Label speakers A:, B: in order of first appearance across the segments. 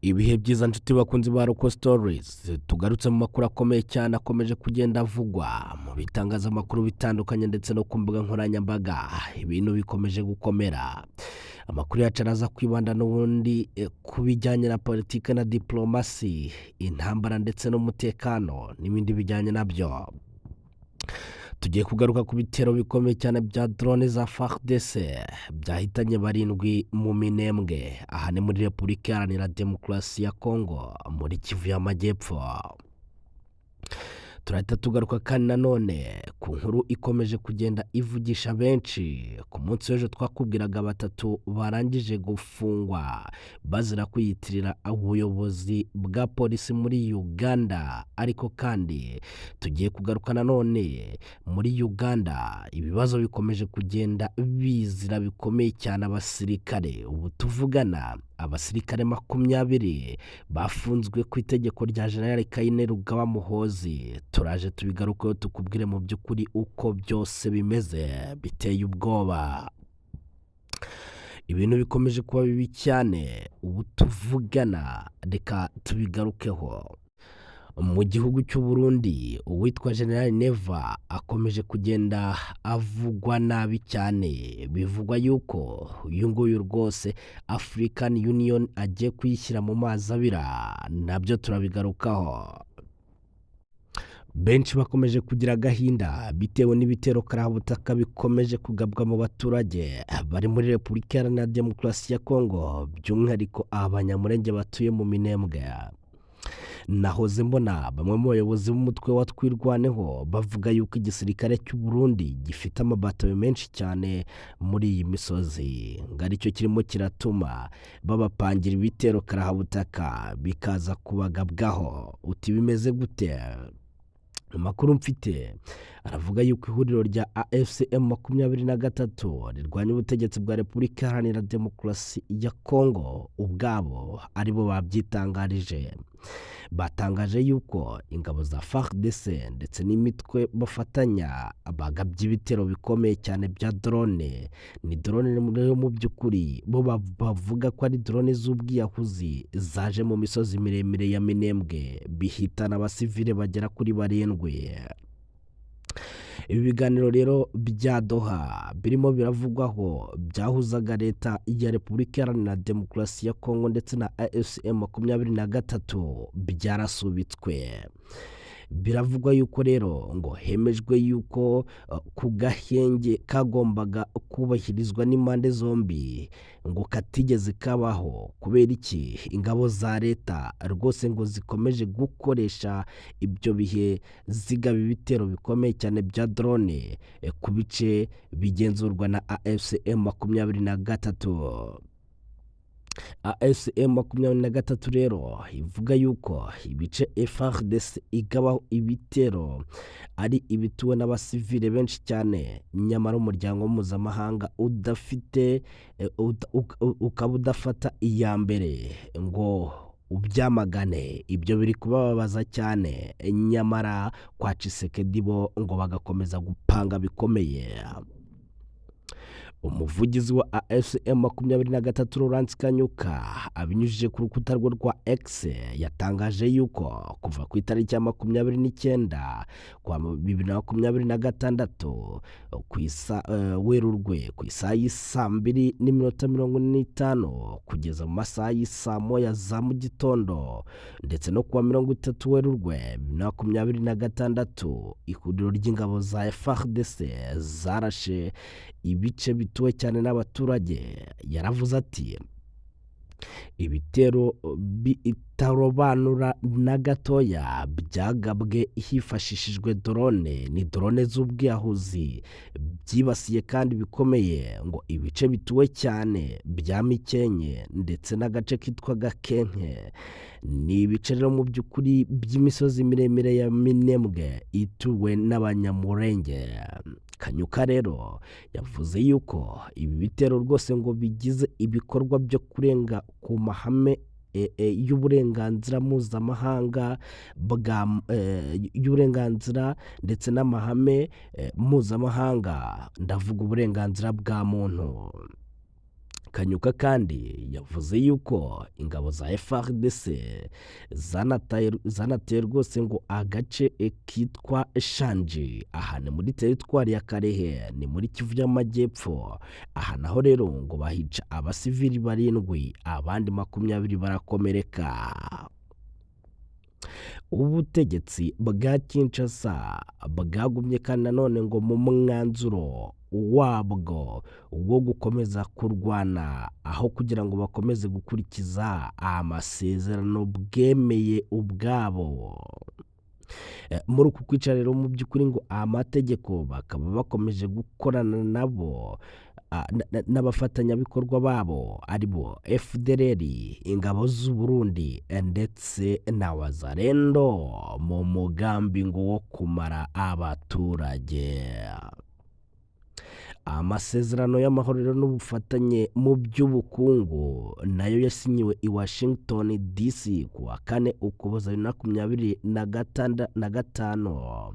A: Ibihe byiza nshuti bakunzi ba Local Stories tugarutse mu makuru akomeye cyane akomeje kugenda avugwa mu bitangazamakuru bitandukanye ndetse no ku mbuga nkoranyambaga. Ibintu bikomeje gukomera. Amakuru yacu araza kwibanda n'ubundi ku bijyanye na politiki na diplomasi, intambara ndetse n'umutekano n'ibindi bijyanye nabyo. Tugiye kugaruka ku bitero bikomeye cyane bya drone za FARDC byahitanye barindwi mu Minembwe, aha ni muri Repubulika Iharanira Demokarasi ya Kongo muri Kivu y'Amajyepfo. Turahita tugaruka kandi nanone ku nkuru ikomeje kugenda ivugisha benshi. Ku munsi w'ejo twakubwiraga batatu barangije gufungwa bazira kwiyitirira ubuyobozi bwa polisi muri Uganda, ariko kandi tugiye kugaruka nanone muri Uganda ibibazo bikomeje kugenda bizira bikomeye cyane abasirikare. Ubu tuvugana abasirikare 20 bafunzwe ku itegeko rya General Kayine Rugaba Muhozi. Turaje tubigarukeho tukubwire mu by'ukuri uko byose bimeze, biteye ubwoba. Ibintu bikomeje kuba bibi cyane. Ubu tuvugana reka tubigarukeho. Mu gihugu cy'u Burundi uwitwa General Neva akomeje kugenda avugwa nabi cyane. Bivugwa yuko uyu nguyu rwose African Union agiye kuyishyira mu mazi abira, nabyo turabigarukaho. Benshi bakomeje kugira agahinda bitewe n'ibitero karabutaka bikomeje kugabwa mu baturage bari muri Repubulika Iharanira Demokarasi ya Kongo, by'umwihariko abanyamurenge batuye mu Minembwe. Nahoze mbona bamwe mu bayobozi b'umutwe wa Twirwaneho bavuga yuko igisirikare cy'u Burundi gifite amabato menshi cyane muri iyi misozi, ngari cyo kirimo kiratuma babapangira ibitero karahabutaka bikaza kubagabwaho. Uti bimeze gute? Amakuru mfite aravuga yuko ihuriro rya AFCM 23 rirwanya ubutegetsi bwa Repubulika Iharanira Demokarasi ya Kongo ubwabo aribo babyitangarije. Batangaje yuko ingabo za FARDC ndetse n'imitwe bafatanya bagabye ibitero bikomeye cyane bya drone. Ni drone mu by'ukuri bo bavuga ko ari drone z'ubwiyahuzi zaje mu misozi miremire ya Minembwe, bihitana abasivile bagera kuri 7. Ibi biganiro rero bya Doha birimo biravugwaho byahuzaga leta ya Repubulika Iharanira Demokarasi ya Kongo ndetse na AFCM 23 byarasubitswe. Biravugwa yuko rero ngo hemejwe yuko ku gahenge kagombaga kubahirizwa n'impande zombi ngo katigeze kabaho. Kubera iki? Ingabo za leta rwose ngo zikomeje gukoresha ibyo bihe zigaba ibitero bikomeye cyane bya drone ku bice bigenzurwa na AFCM 23. AFCM 23 rero ivuga yuko ibice FARDC igaba ibitero ari ibituwe n'abasivile benshi cyane, nyamara umuryango mpuzamahanga ukaba udafata iya mbere ngo ubyamagane. Ibyo biri kubabaza cyane, nyamara kwa Tshisekedi bo ngo bagakomeza gupanga bikomeye. Umuvugizi wa AFCM 23 Laurent Kanyuka abinyujije ku rukuta rwe rwa X yatangaje yuko kuva ku itariki ya 29 kwa 2026 ku Werurwe ku isaha y'isa 2:45 kugeza mu masaha y'isa 1 za mu gitondo, ndetse no kuwa 30 Werurwe 2026 ihuriro ry'ingabo za FARDC zarashe ibice bituwe cyane n'abaturage. Yaravuze ati ibitero bitarobanura na gatoya byagabwe hifashishijwe drone. Ni drone z'ubwiyahuzi byibasiye kandi bikomeye ngo ibice bituwe cyane bya Mikenke ndetse n'agace kitwa Gakenke. Ni ibice rero mu by'ukuri by'imisozi miremire ya Minembwe ituwe n'abanyamurenge. Kanyuka rero yavuze yuko ibi bitero rwose ngo bigize ibikorwa byo kurenga ku mahame y'uburenganzira mpuzamahanga y'uburenganzira ndetse n'amahame mpuzamahanga, ndavuga uburenganzira bwa muntu. Kanyuka kandi yavuze yuko ingabo za FARDC zanateye rwose ngo agace kitwa Shanji, aha ni muri teritwari ya Karehe, ni muri Kivu y'Amajyepfo. Aha naho rero ngo bahica abasivili 7, abandi 20 barakomereka. Ubutegetsi bwa Kinshasa bwagumye kandi nanone ngo mu mwanzuro wabwo wo gukomeza kurwana, aho kugira ngo bakomeze gukurikiza amasezerano bwemeye ubwabo. Muri uku kwica rero mu by'ukuri ngo amategeko bakaba bakomeje gukorana nabo n'abafatanyabikorwa babo aribo FDLR, ingabo z'u Burundi ndetse na Wazalendo mu mugambi ngo wo kumara abaturage. Amasezerano y'amahoro rero n'ubufatanye mu by'ubukungu nayo yasinyiwe i Washington DC kuwa 4 Ukuboza 2025.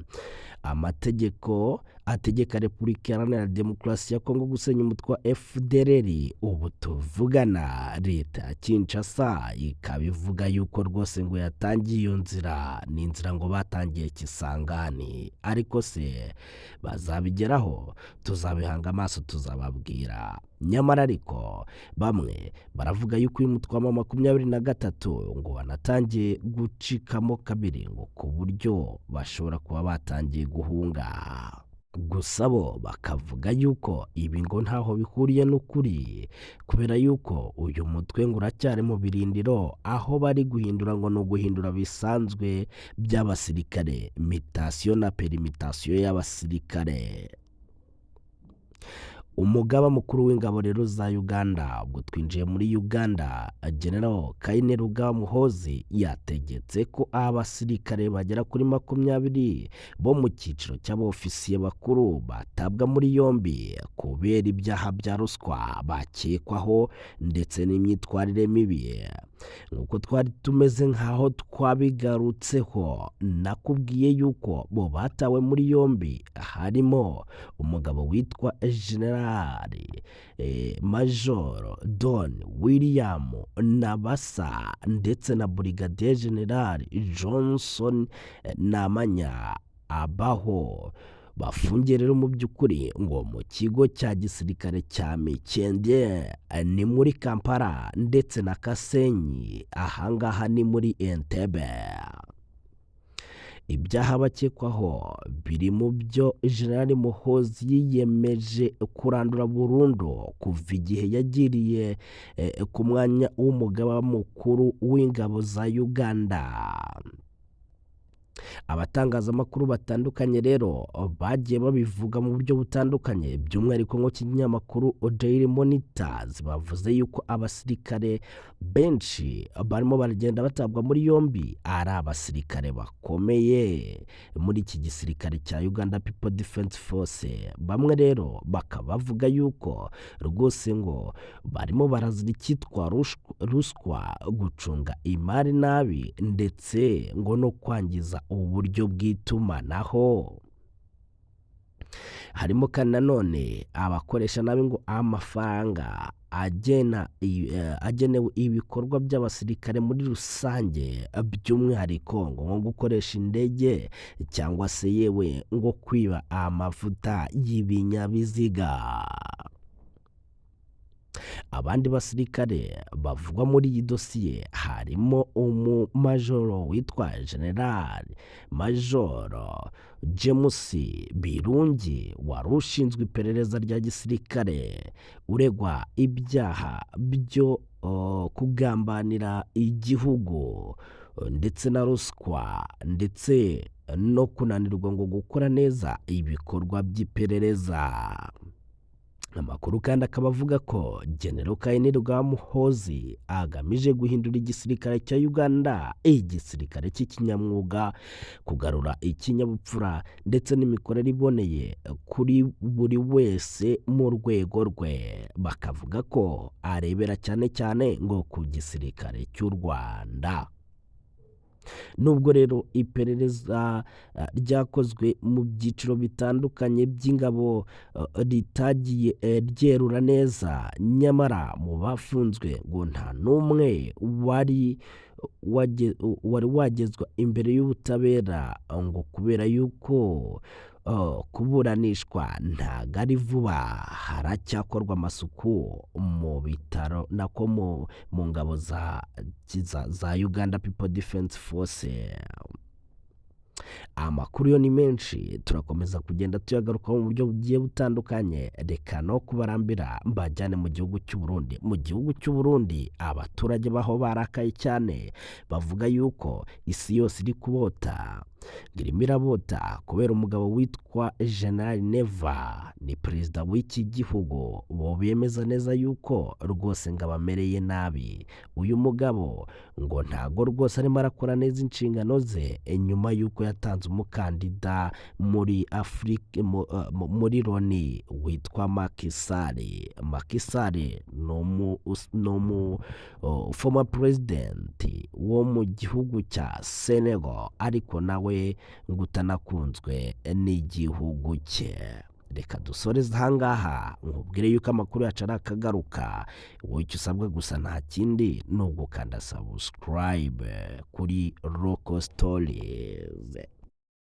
A: Amategeko ategeka Repubulika Iharanira Demokarasi ya Kongo gusenya umutwe wa FDLR. Ubu tuvugana leta ya Kinshasa ikaba ivuga yuko rwose ngo yatangiye iyo nzira, ni inzira ngo batangiye Kisangani, ariko se bazabigeraho? Tuzabihanga amaso tuzababwira. Nyamara ariko bamwe baravuga yuko uyu mutwe wa 23 ngo wanatangiye gucikamo kabiri, ngo ku buryo bashobora kuba batangiye guhunga. Gusa bo bakavuga yuko ibi ngo ntaho bihuriye n'ukuri, kubera yuko uyu mutwe ngo uracyari mu birindiro, aho bari guhindura ngo ni uguhindura bisanzwe by'abasirikare, mutation na perimutation y'abasirikare. Umugaba mukuru w'ingabo rero za Uganda, ubwo twinjiye muri Uganda, General Kainerugaba Muhoozi yategetse ko abasirikare bagera kuri 20 bo mu cyiciro cy'abofisiye bakuru batabwa muri yombi kubera ibyaha bya ruswa bakekwaho ndetse n'imyitwarire mibi. Nuko twari tumeze nkaho twabigarutseho, nakubwiye yuko bo batawe muri yombi harimo umugabo witwa General Major Don William Nabasa ndetse na Brigadier General Johnson Namanya Abaho, bafungiye rero mu by'ukuri ngo mu kigo cya gisirikare cya Mikende ni muri Kampala ndetse na Kasenyi, ahangaha ni muri Entebbe. Ibyaha bakekwaho biri mu byo General Muhoozi yiyemeje kurandura burundu kuva igihe yagiriye ku mwanya w'umugaba mukuru w'ingabo za Uganda. Abatangazamakuru batandukanye rero bagiye babivuga mu buryo butandukanye, by'umwihariko nko kinyamakuru Daily Monitors bavuze yuko abasirikare benshi barimo baragenda batabwa muri yombi ari abasirikare bakomeye muri iki gisirikare cya Uganda People Defense Force. Bamwe rero bakaba bavuga yuko rwose ngo barimo barazira icyitwa ruswa, gucunga imari nabi ndetse ngo no kwangiza uburyo bw'itumanaho. Harimo kandi nanone abakoresha nabi ngo amafaranga agenewe ibikorwa by'abasirikare muri rusange, by'umwihariko ngo gukoresha indege cyangwa se yewe ngo kwiba amavuta y'ibinyabiziga. Abandi basirikare bavugwa muri iyi dosiye harimo umumajoro witwa General Major James Birungi wari ushinzwe iperereza rya gisirikare, uregwa ibyaha byo kugambanira igihugu ndetse na ruswa ndetse no kunanirwa ngo gukora neza ibikorwa by'iperereza. Amakuru kandi akaba avuga ko General Kainerugaba Muhoozi agamije guhindura igisirikare cya Uganda igisirikare cy'ikinyamwuga, kugarura ikinyabupfura ndetse n'imikorere iboneye kuri buri wese mu rwego rwe. Bakavuga ko arebera cyane cyane ngo ku gisirikare cy'u Rwanda. nubwo rero iperereza ryakozwe mu byiciro bitandukanye by'ingabo ritagiye ryerura neza, nyamara mu bafunzwe ngo nta n'umwe wari wagezwa imbere y'ubutabera, ngo kubera yuko kuburanishwa ntago ari vuba, haracyakorwa amasuku mu bitaro nako mu ngabo za Uganda People Defense Force. Amakuru yo ni menshi, turakomeza kugenda tuyagarukaho mu buryo bugiye butandukanye. Reka no kubarambira mbajyane mu gihugu cy'u Burundi. Mu gihugu cy'u Burundi abaturage baho barakaye cyane, bavuga yuko isi yose iri kubota, irimo irabota kubera umugabo witwa General Neva, ni perezida w'iki gihugu. Bo bemeza neza yuko rwose ngo abamereye nabi. Uyu mugabo ngo ntago rwose arimo arakora neza inshingano ze, nyuma yuko yatanze umukandida muri Afurika muri Loni witwa Macky Sall. Macky Sall ni former president wo mu gihugu cya Senegal, ariko nawe ngo utanakunzwe n'igihugu cye. Reka dusoreze ahangaha, nkubwire yuko amakuru yacu ari akagaruka. Wowe icyo usabwa gusa nta kindi ni ugukanda subscribe kuri Local Stories.